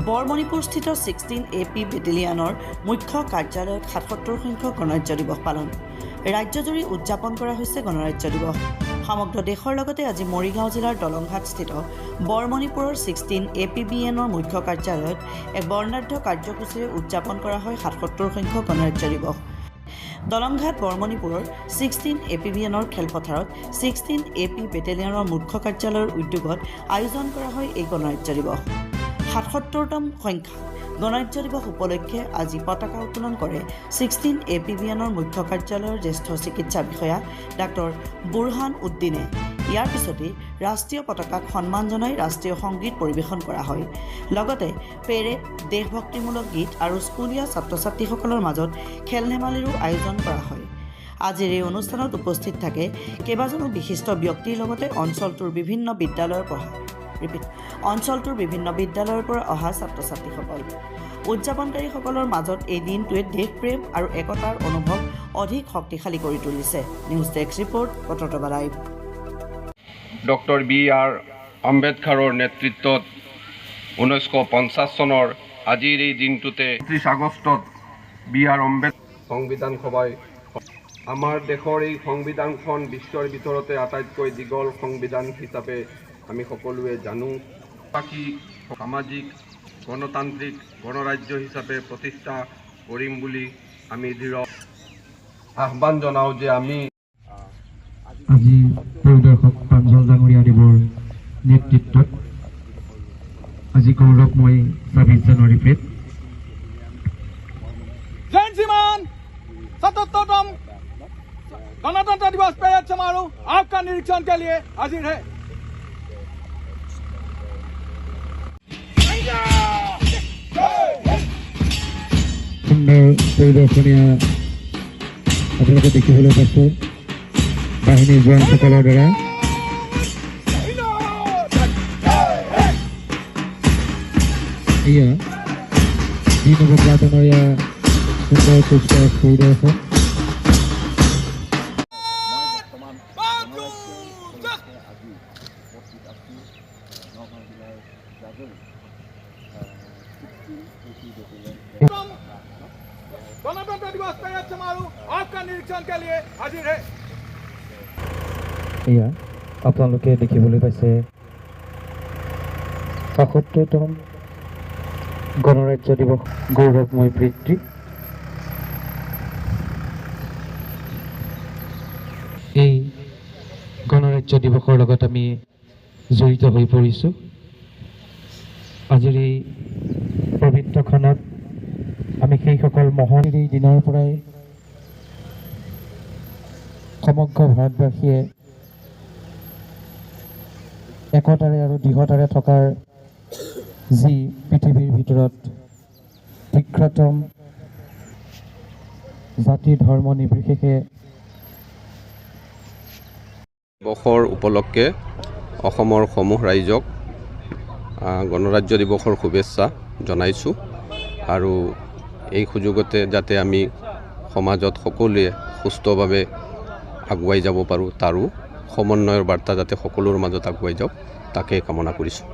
বৰমণিপুৰস্থিত 16 AP বেটেলিয়ানৰ মুখ্য কাৰ্যালয়ত 77 সংখ্যক গণৰাজ্য দিৱস পালন। ৰাজ্যজুৰি উদযাপন কৰা হৈছে গণৰাজ্য দিৱস। সমগ্ৰ দেশৰ লগতে আজি মৰিগাঁও জিলাৰ দলংঘাটস্থিত বৰমণিপুৰৰ 16 APBNৰ মুখ্য কাৰ্যালয়ত এক বৰ্ণাঢ্য কাৰ্যসূচীৰে উদযাপন কৰা হয় 77 সংখ্যক গণৰাজ্য দিৱস। দলংঘাট বৰমণিপুৰৰ 16 APBNৰ খেলপথাৰত 16 AP বেটেলিয়নৰ মুখ্য কাৰ্যালয়ৰ উদ্যোগত আয়োজন কৰা হয় এই গণৰাজ্য দিৱস। 77তম সংখ্যা গণৰাজ্য দিৱস উপলক্ষে আজি পতাকা উত্তোলন কৰে 16 APBNৰ মুখ্য কাৰ্যালয়ৰ জ্যেষ্ঠ চিকিৎসা বিষয়া ডাক্তৰ বুৰহান উদ্দিনে। ইয়াৰ পিছতেই ৰাষ্ট্ৰীয় পতাকাক সন্মান জনাই ৰাষ্ট্ৰীয় সংগীত পৰিৱেশন কৰা হয়। লগতে পেৰেড, দেশভক্তিমূলক গীত আৰু স্কুলীয়া ছাত্ৰ ছাত্ৰীসকলৰ মাজত খেল ধেমালিৰো আয়োজন কৰা হয়। আজিৰ এই অনুষ্ঠানত উপস্থিত থাকে কেইবাজনো বিশিষ্ট ব্যক্তিৰ লগতে অঞ্চলটোৰ বিভিন্ন বিদ্যালয়ৰ পৰা অহা ছাত্ৰ ছাত্ৰীসকল। উদযাপনকাৰীসকলৰ মাজত এই দিনটোৱে দেশপ্ৰেম আৰু একতাৰ অনুভৱ অধিক শক্তিশালী কৰি তুলিছে। নিউজ ডেস্ক ৰিপৰ্ট, কটৰতবা লাইভ। Doctor B.R. আম্বেদকাৰৰ নেতৃত্বত 1950 চনৰ আজিৰ এই দিনটোতে 30 আগষ্টত B.R. আম্বেদকাৰ সংবিধান সভাই আমাৰ দেশৰ এই সংবিধানখন বিশ্বৰ ভিতৰতে আটাইতকৈ দীঘল সংবিধান হিচাপে আমি সকলোৱে জানো। বাকী সামাজিক গণতান্ত্ৰিক গণৰাজ্য হিচাপে প্ৰতিষ্ঠা কৰিম বুলি আমি দৃঢ় আহ্বান জনাওঁ যে আমি আজি পৰিদৰ্শক প্ৰাঞ্জল ডাঙৰীয়া দেৱৰ নেতৃত্বত আজি গৌৰৱময় 26 জানুৱাৰী পেট जय श्रीमान 77तम गणतंत्र दिवस परेड समारोह आपका निरीक्षण के लिए हाजिर है। সুন্দৰ পৰিদৰ্শনীয়া আপোনালোকে দেখিবলৈ পাইছে বাহিনীৰ জোৱানসকলৰ দ্বাৰা। এয়া দিন অৱগ্ৰাটনৰ সুন্দৰ কুচকাৱাজ পৰিদৰ্শন। गणतंत्र दिवस परेड समारोह आपका निरीक्षण के लिए हाजिर है। এয়া আপোনালোকে দেখিবলৈ পাইছে ৭৭তম গণৰাজ্য দিৱস গৌৰৱময় বৃত্তি। এই গণৰাজ্য দিৱসৰ লগত আমি জড়িত হৈ পৰিছোঁ। আজিৰ এই পবিত্ৰ ক্ষণত আমি সেইসকল মহান দিনৰ পৰাই সমগ্ৰ ভাৰতবাসীয়ে একতাৰে আৰু দৃঢ়তাৰে থকাৰ যি পৃথিৱীৰ ভিতৰত বিখ্যাতম জাতি ধৰ্ম নিৰ্বিশেষে দিৱসৰ উপলক্ষে অসমৰ সমূহ ৰাইজক গণৰাজ্য দিৱসৰ শুভেচ্ছা জনাইছোঁ আৰু এই সুযোগতে যাতে আমি সমাজত সকলোৱে সুস্থভাৱে আগুৱাই যাব পাৰোঁ তাৰো সমন্বয়ৰ বাৰ্তা যাতে সকলোৰ মাজত আগুৱাই যাওক তাকে কামনা কৰিছোঁ।